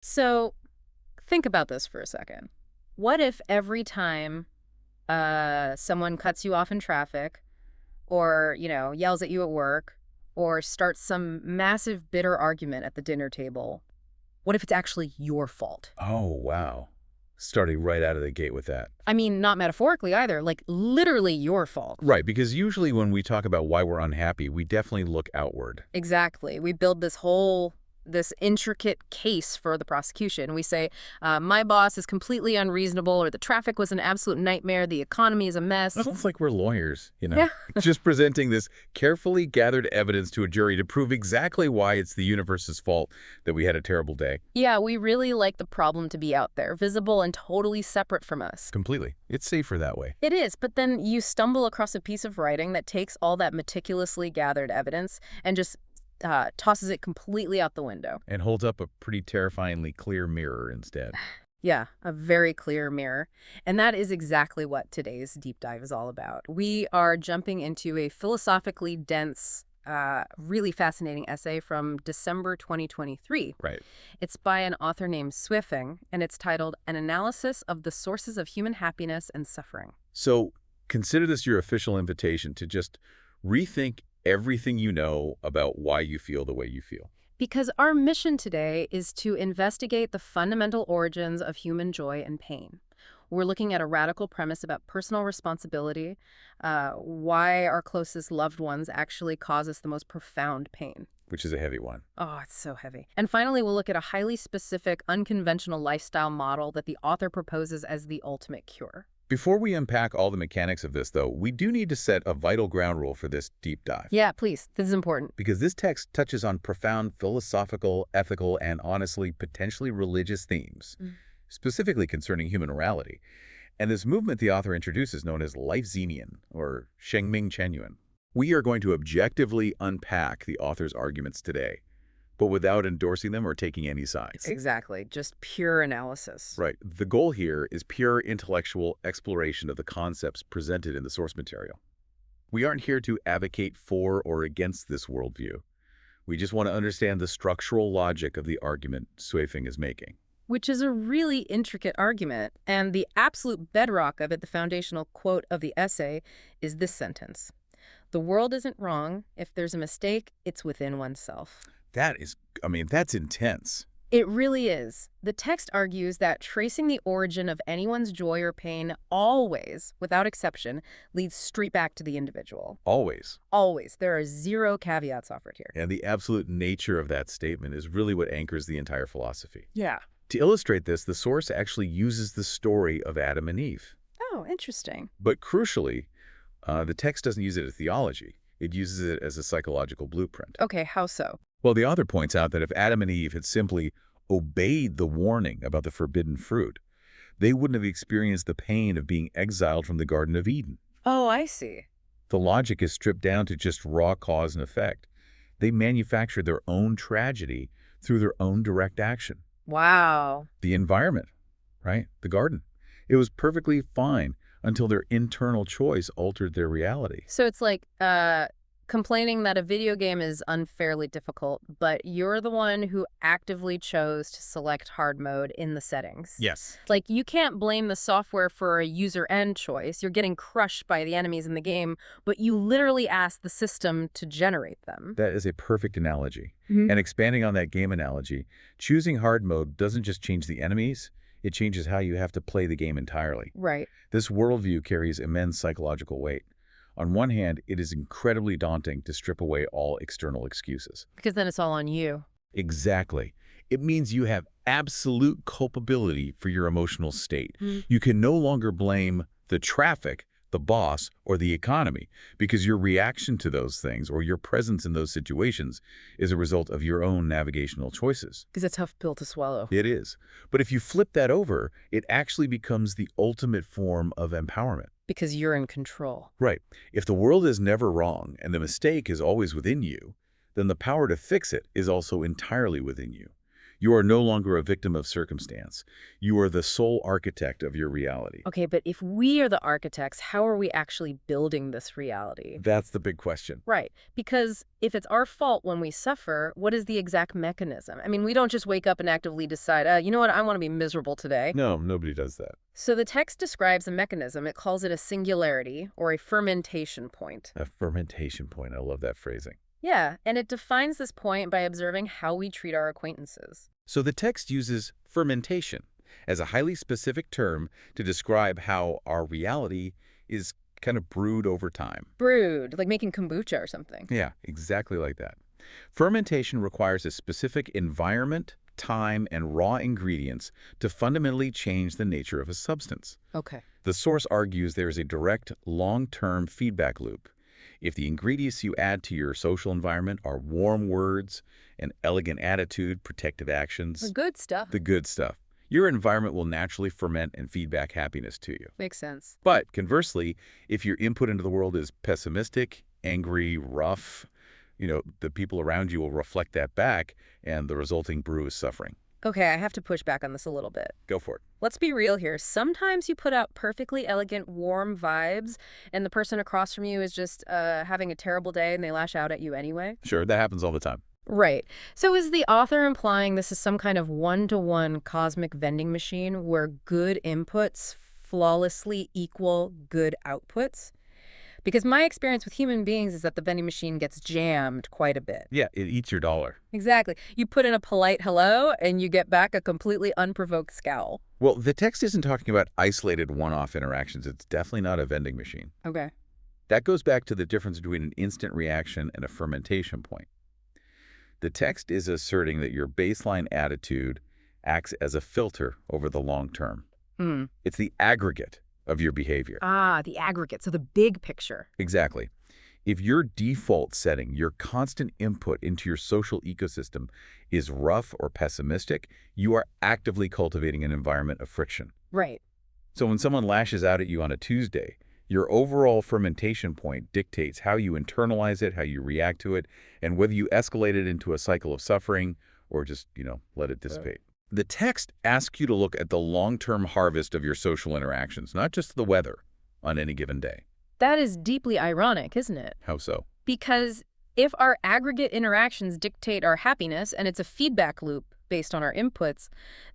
So think about this for a second. What if every time someone cuts you off in traffic or, yells at you at work or starts some massive bitter argument at the dinner table, what if it's actually your fault? Oh, wow. Starting right out of the gate with that. I mean, not metaphorically either, like literally your fault. Right, because usually when we talk about why we're unhappy, we definitely look outward. Exactly. We build this intricate case for the prosecution. We say, my boss is completely unreasonable, or the traffic was an absolute nightmare, the economy is a mess. It's like we're lawyers, Yeah. just presenting this carefully gathered evidence to a jury to prove exactly why it's the universe's fault that we had a terrible day. Yeah, we really like the problem to be out there, visible and totally separate from us. Completely. It's safer that way. It is, but then you stumble across a piece of writing that takes all that meticulously gathered evidence and just tosses it completely out the window. And holds up a pretty terrifyingly clear mirror instead. Yeah, a very clear mirror. And that is exactly what today's deep dive is all about. We are jumping into a philosophically dense, really fascinating essay from December 2023. Right. It's by an author named Swiffing, and it's titled An Analysis of the Sources of Human Happiness and Suffering. So consider this your official invitation to just rethink everything you know about why you feel the way you feel. Because our mission today is to investigate the fundamental origins of human joy and pain. We're looking at a radical premise about personal responsibility, why our closest loved ones actually cause us the most profound pain. Which is a heavy one. Oh, it's so heavy. And finally, we'll look at a highly specific, unconventional lifestyle model that the author proposes as the ultimate cure. Before we unpack all the mechanics of this, though, we do need to set a vital ground rule for this deep dive. Yeah, please. This is important. Because this text touches on profound philosophical, ethical, and honestly, potentially religious themes, specifically concerning human morality. And this movement the author introduces known as Lifechanyuan, or Lifechanyuan. We are going to objectively unpack the author's arguments today, but without endorsing them or taking any sides. Exactly. Just pure analysis. Right. The goal here is pure intellectual exploration of the concepts presented in the source material. We aren't here to advocate for or against this worldview. We just want to understand the structural logic of the argument Swiffing is making. Which is a really intricate argument, and the absolute bedrock of it, the foundational quote of the essay, is this sentence. The world isn't wrong. If there's a mistake, it's within oneself. That's intense. It really is. The text argues that tracing the origin of anyone's joy or pain always, without exception, leads straight back to the individual. Always. Always. There are zero caveats offered here. And the absolute nature of that statement is really what anchors the entire philosophy. Yeah. To illustrate this, the source actually uses the story of Adam and Eve. Oh, interesting. But crucially, the text doesn't use it as theology. It uses it as a psychological blueprint. Okay, how so? Well, the author points out that if Adam and Eve had simply obeyed the warning about the forbidden fruit, they wouldn't have experienced the pain of being exiled from the Garden of Eden. Oh, I see. The logic is stripped down to just raw cause and effect. They manufactured their own tragedy through their own direct action. Wow. The environment, right? The garden. It was perfectly fine until their internal choice altered their reality. So it's like complaining that a video game is unfairly difficult, but you're the one who actively chose to select hard mode in the settings. Yes. Like, you can't blame the software for a user-end choice. You're getting crushed by the enemies in the game, but you literally asked the system to generate them. That is a perfect analogy. And expanding on that game analogy, choosing hard mode doesn't just change the enemies, it changes how you have to play the game entirely. Right. This worldview carries immense psychological weight. On one hand, it is incredibly daunting to strip away all external excuses. Because then it's all on you. Exactly. It means you have absolute culpability for your emotional state. You can no longer blame the traffic, the boss, or the economy because your reaction to those things or your presence in those situations is a result of your own navigational choices. It's a tough pill to swallow. It is. But if you flip that over, it actually becomes the ultimate form of empowerment. Because you're in control. Right. If the world is never wrong and the mistake is always within you, then the power to fix it is also entirely within you. You are no longer a victim of circumstance. You are the sole architect of your reality. Okay, but if we are the architects, how are we actually building this reality? That's the big question. Right, because if it's our fault when we suffer, what is the exact mechanism? I mean, we don't just wake up and actively decide, you know what, I want to be miserable today. No, nobody does that. So the text describes a mechanism. It calls it a singularity or a fermentation point. A fermentation point. I love that phrasing. Yeah, and it defines this point by observing how we treat our acquaintances. So the text uses fermentation as a highly specific term to describe how our reality is kind of brewed over time. Brewed, like making kombucha or something. Yeah, exactly like that. Fermentation requires a specific environment, time, and raw ingredients to fundamentally change the nature of a substance. Okay. The source argues there is a direct, long-term feedback loop. If the ingredients you add to your social environment are warm words, an elegant attitude, protective actions, The good stuff. the good stuff, your environment will naturally ferment and feedback happiness to you. Makes sense. But conversely, if your input into the world is pessimistic, angry, rough, the people around you will reflect that back, and the resulting brew is suffering. Okay, I have to push back on this a little bit. Go for it. Let's be real here. Sometimes you put out perfectly elegant, warm vibes, and the person across from you is just having a terrible day and they lash out at you anyway. Sure, that happens all the time. Right. So is the author implying this is some kind of one-to-one cosmic vending machine where good inputs flawlessly equal good outputs? Because my experience with human beings is that the vending machine gets jammed quite a bit. Yeah, it eats your dollar. Exactly. You put in a polite hello, and you get back a completely unprovoked scowl. Well, the text isn't talking about isolated one-off interactions. It's definitely not a vending machine. Okay. That goes back to the difference between an instant reaction and a fermentation point. The text is asserting that your baseline attitude acts as a filter over the long term. Hmm. It's the aggregate of your behavior. Ah, the aggregate, so the big picture. Exactly. If your default setting, your constant input into your social ecosystem is rough or pessimistic, you are actively cultivating an environment of friction. Right. So when someone lashes out at you on a Tuesday, your overall fermentation point dictates how you internalize it, how you react to it, and whether you escalate it into a cycle of suffering or just, let it dissipate. The text asks you to look at the long-term harvest of your social interactions, not just the weather on any given day. That is deeply ironic, isn't it? How so? Because if our aggregate interactions dictate our happiness and it's a feedback loop based on our inputs,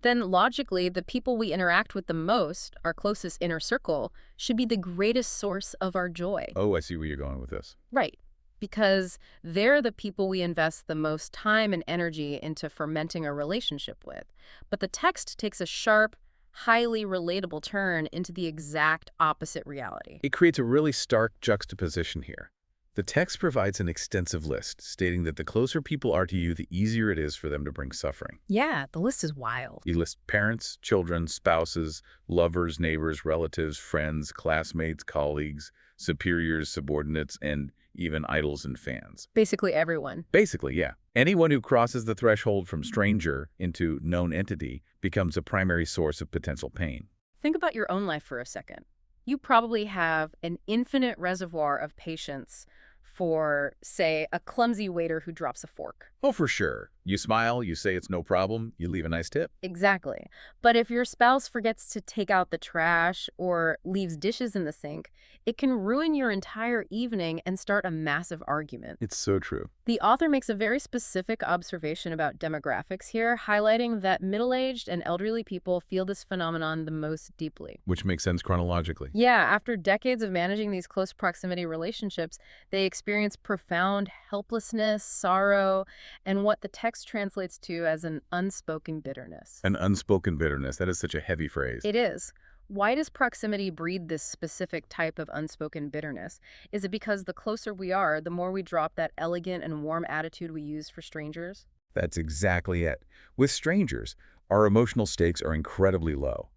then logically the people we interact with the most, our closest inner circle, should be the greatest source of our joy. Oh, I see where you're going with this. Right. Because they're the people we invest the most time and energy into fermenting a relationship with. But the text takes a sharp, highly relatable turn into the exact opposite reality. It creates a really stark juxtaposition here. The text provides an extensive list, stating that the closer people are to you, the easier it is for them to bring suffering. Yeah, the list is wild. You list parents, children, spouses, lovers, neighbors, relatives, friends, classmates, colleagues, superiors, subordinates, and even idols and fans. Basically everyone. Basically, yeah. Anyone who crosses the threshold from stranger into known entity becomes a primary source of potential pain. Think about your own life for a second. You probably have an infinite reservoir of patience for, say, a clumsy waiter who drops a fork. Oh, for sure. You smile, you say it's no problem, you leave a nice tip. Exactly. But if your spouse forgets to take out the trash or leaves dishes in the sink, it can ruin your entire evening and start a massive argument. It's so true. The author makes a very specific observation about demographics here, highlighting that middle-aged and elderly people feel this phenomenon the most deeply. Which makes sense chronologically. Yeah, after decades of managing these close proximity relationships, they experience profound helplessness, sorrow, and what the text translates to as an unspoken bitterness. An unspoken bitterness. That is such a heavy phrase. It is. Why does proximity breed this specific type of unspoken bitterness? Is it because the closer we are, the more we drop that elegant and warm attitude we use for strangers? That's exactly it. With strangers, our emotional stakes are incredibly low.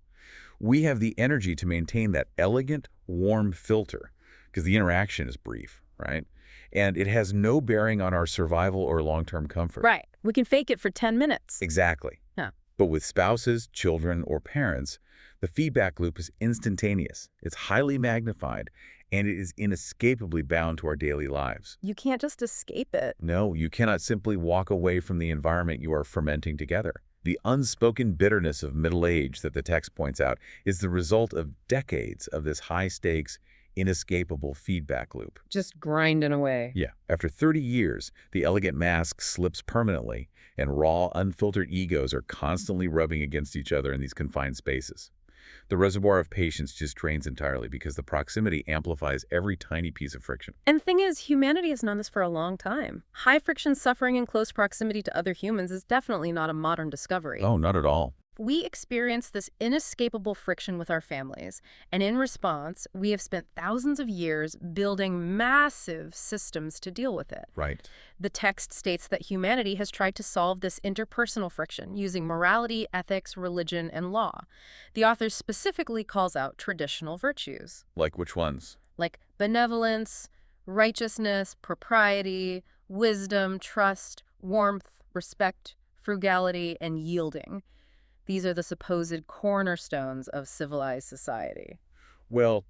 We have the energy to maintain that elegant, warm filter because the interaction is brief, right? And it has no bearing on our survival or long-term comfort. Right. We can fake it for 10 minutes. Exactly. Huh. But with spouses, children, or parents, the feedback loop is instantaneous. It's highly magnified, and it is inescapably bound to our daily lives. You can't just escape it. No, you cannot simply walk away from the environment you are fermenting together. The unspoken bitterness of middle age that the text points out is the result of decades of this high-stakes, inescapable feedback loop. Just grinding away. Yeah, after 30 years, the elegant mask slips permanently, and raw, unfiltered egos are constantly rubbing against each other in these confined spaces. The reservoir of patience just drains entirely because the proximity amplifies every tiny piece of friction. And the thing is, humanity has known this for a long time. High friction suffering in close proximity to other humans is definitely not a modern discovery. Oh, not at all. We experience this inescapable friction with our families, and in response, we have spent thousands of years building massive systems to deal with it. Right. The text states that humanity has tried to solve this interpersonal friction using morality, ethics, religion, and law. The author specifically calls out traditional virtues, Like which ones? like benevolence, righteousness, propriety, wisdom, trust, warmth, respect, frugality, and yielding. These are the supposed cornerstones of civilized society. Well,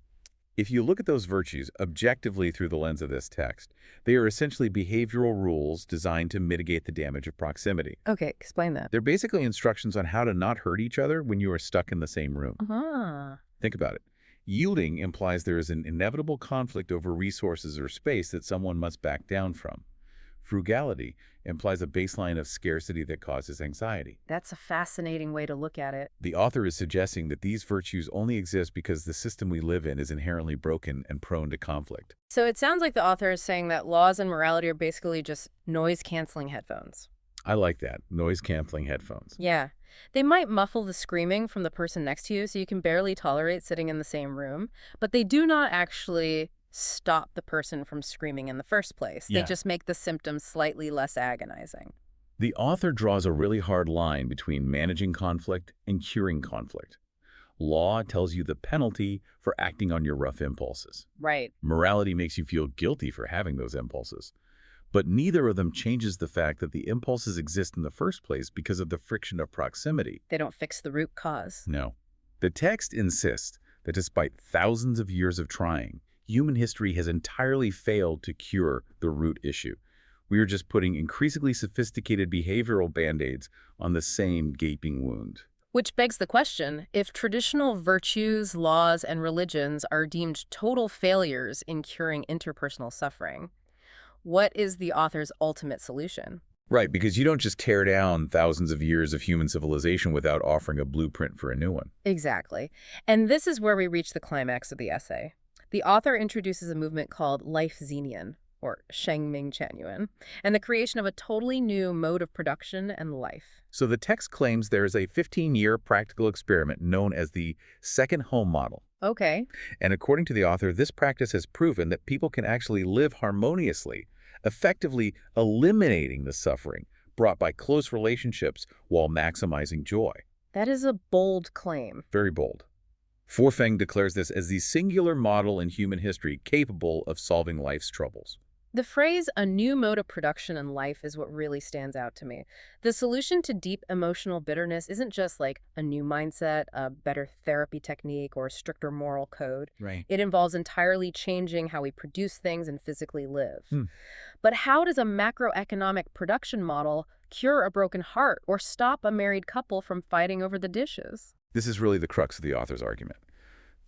if you look at those virtues objectively through the lens of this text, they are essentially behavioral rules designed to mitigate the damage of proximity. Okay, explain that. They're basically instructions on how to not hurt each other when you are stuck in the same room. Ah, Think about it. Yielding implies there is an inevitable conflict over resources or space that someone must back down from. Frugality implies a baseline of scarcity that causes anxiety. that's a fascinating way to look at it. The author is suggesting that these virtues only exist because the system we live in is inherently broken and prone to conflict. So it sounds like the author is saying that laws and morality are basically just noise-canceling headphones. I like that. Noise-canceling headphones. Yeah. They might muffle the screaming from the person next to you so you can barely tolerate sitting in the same room, but they do not actually stop the person from screaming in the first place. They Yeah. just make the symptoms slightly less agonizing. The author draws a really hard line between managing conflict and curing conflict. Law tells you the penalty for acting on your rough impulses. Right. Morality makes you feel guilty for having those impulses. But neither of them changes the fact that the impulses exist in the first place because of the friction of proximity. They don't fix the root cause. No. The text insists that despite thousands of years of trying, human history has entirely failed to cure the root issue. We are just putting increasingly sophisticated behavioral band-aids on the same gaping wound. Which begs the question, if traditional virtues, laws, and religions are deemed total failures in curing interpersonal suffering, what is the author's ultimate solution? Right, because you don't just tear down thousands of years of human civilization without offering a blueprint for a new one. Exactly. And this is where we reach the climax of the essay. The author introduces a movement called Lifechanyuan, or Lifechanyuan, and the creation of a totally new mode of production and life. So the text claims there is a 15-year practical experiment known as the second home model. Okay. And according to the author, this practice has proven that people can actually live harmoniously, effectively eliminating the suffering brought by close relationships while maximizing joy. That is a bold claim. Very bold. Forfeng declares this as the singular model in human history capable of solving life's troubles. The phrase, a new mode of production and life, is what really stands out to me. The solution to deep emotional bitterness isn't just like a new mindset, a better therapy technique, or a stricter moral code. Right. It involves entirely changing how we produce things and physically live. Hmm. But how does a macroeconomic production model cure a broken heart or stop a married couple from fighting over the dishes? This is really the crux of the author's argument.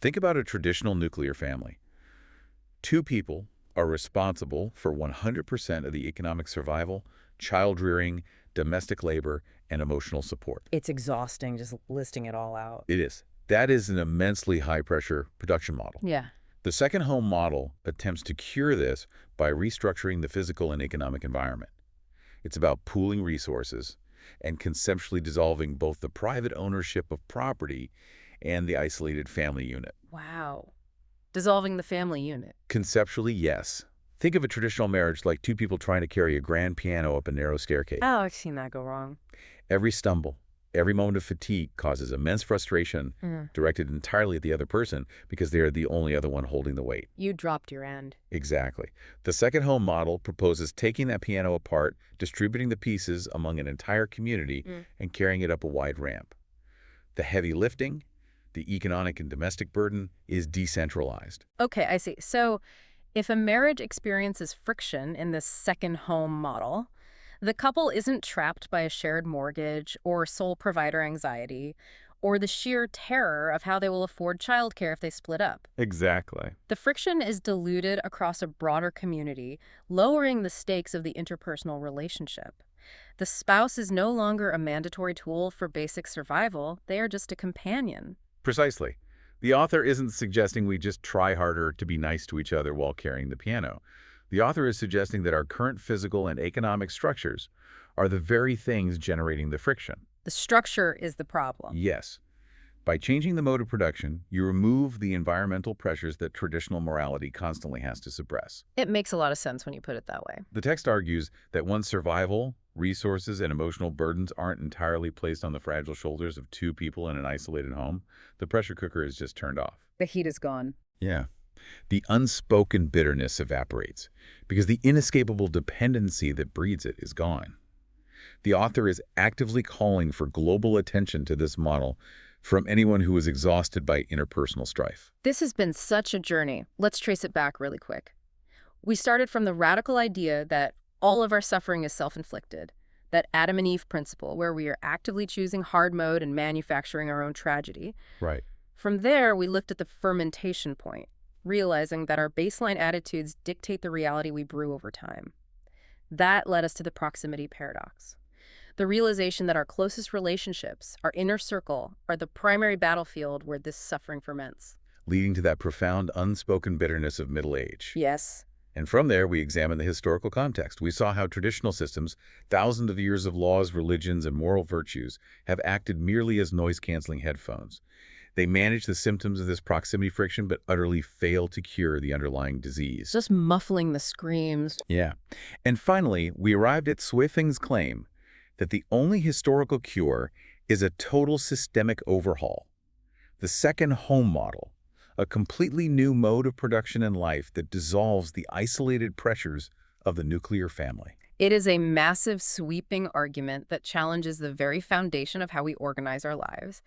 Think about a traditional nuclear family. Two people are responsible for 100% of the economic survival, child rearing, domestic labor, and emotional support. It's exhausting just listing it all out. It is. That is an immensely high-pressure production model. Yeah. The second home model attempts to cure this by restructuring the physical and economic environment. It's about pooling resources and conceptually dissolving both the private ownership of property and the isolated family unit. Wow. Dissolving the family unit. Conceptually, yes. Think of a traditional marriage like two people trying to carry a grand piano up a narrow staircase. Oh, I've seen that go wrong. Every stumble, every moment of fatigue causes immense frustration directed entirely at the other person because they are the only other one holding the weight. You dropped your end. Exactly. The second home model proposes taking that piano apart, distributing the pieces among an entire community, and carrying it up a wide ramp. The heavy lifting, the economic and domestic burden is decentralized. Okay, I see. So if a marriage experiences friction in this second home model, The couple isn't trapped by a shared mortgage or sole provider anxiety or the sheer terror of how they will afford childcare if they split up. Exactly. The friction is diluted across a broader community, lowering the stakes of the interpersonal relationship. The spouse is no longer a mandatory tool for basic survival, they are just a companion. Precisely. The author isn't suggesting we just try harder to be nice to each other while carrying the piano. The author is suggesting that our current physical and economic structures are the very things generating the friction. The structure is the problem. Yes. By changing the mode of production, you remove the environmental pressures that traditional morality constantly has to suppress. It makes a lot of sense when you put it that way. The text argues that once survival, resources, and emotional burdens aren't entirely placed on the fragile shoulders of two people in an isolated home, the pressure cooker is just turned off. The heat is gone. Yeah. The unspoken bitterness evaporates because the inescapable dependency that breeds it is gone. The author is actively calling for global attention to this model from anyone who is exhausted by interpersonal strife. This has been such a journey. Let's trace it back really quick. We started from the radical idea that all of our suffering is self-inflicted, that Adam and Eve principle, where we are actively choosing hard mode and manufacturing our own tragedy. Right. From there, we looked at the fermentation point, realizing that our baseline attitudes dictate the reality we brew over time. That led us to the proximity paradox. The realization that our closest relationships, our inner circle, are the primary battlefield where this suffering ferments. Leading to that profound unspoken bitterness of middle age. Yes. And from there, we examined the historical context. We saw how traditional systems, thousands of years of laws, religions, and moral virtues, have acted merely as noise-canceling headphones. They manage the symptoms of this proximity friction, but utterly fail to cure the underlying disease. Just muffling the screams. Yeah. And finally, we arrived at Swithing's claim that the only historical cure is a total systemic overhaul. The second home model, a completely new mode of production and life that dissolves the isolated pressures of the nuclear family. It is a massive, sweeping argument that challenges the very foundation of how we organize our lives.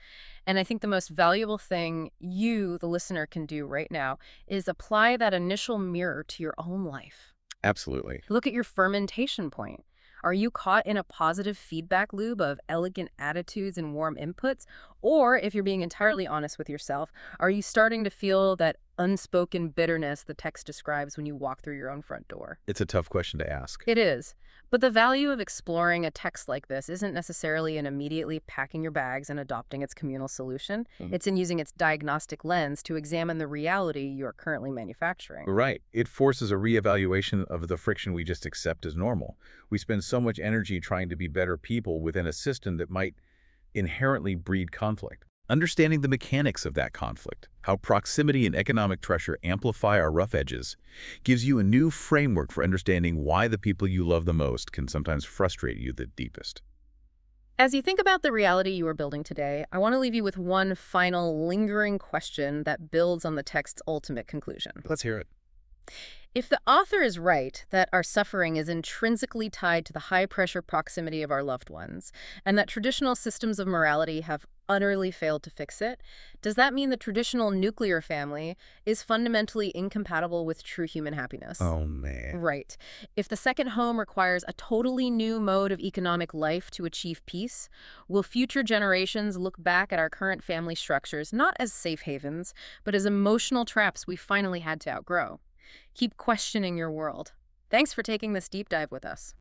And I think the most valuable thing you, the listener, can do right now is apply that initial mirror to your own life. Absolutely. Look at your fermentation point. Are you caught in a positive feedback loop of elegant attitudes and warm inputs? Or, if you're being entirely honest with yourself, are you starting to feel that unspoken bitterness the text describes when you walk through your own front door? It's a tough question to ask. It is. But the value of exploring a text like this isn't necessarily in immediately packing your bags and adopting its communal solution. It's in using its diagnostic lens to examine the reality you are currently manufacturing. Right. It forces a reevaluation of the friction we just accept as normal. We spend so much energy trying to be better people within a system that might inherently breed conflict. Understanding the mechanics of that conflict, how proximity and economic pressure amplify our rough edges, gives you a new framework for understanding why the people you love the most can sometimes frustrate you the deepest. As you think about the reality you are building today, I want to leave you with one final lingering question that builds on the text's ultimate conclusion. Let's hear it. If the author is right that our suffering is intrinsically tied to the high-pressure proximity of our loved ones, and that traditional systems of morality have utterly failed to fix it, does that mean the traditional nuclear family is fundamentally incompatible with true human happiness? Oh, man. Right. If the second home requires a totally new mode of economic life to achieve peace, will future generations look back at our current family structures not as safe havens, but as emotional traps we finally had to outgrow? Keep questioning your world. Thanks for taking this deep dive with us.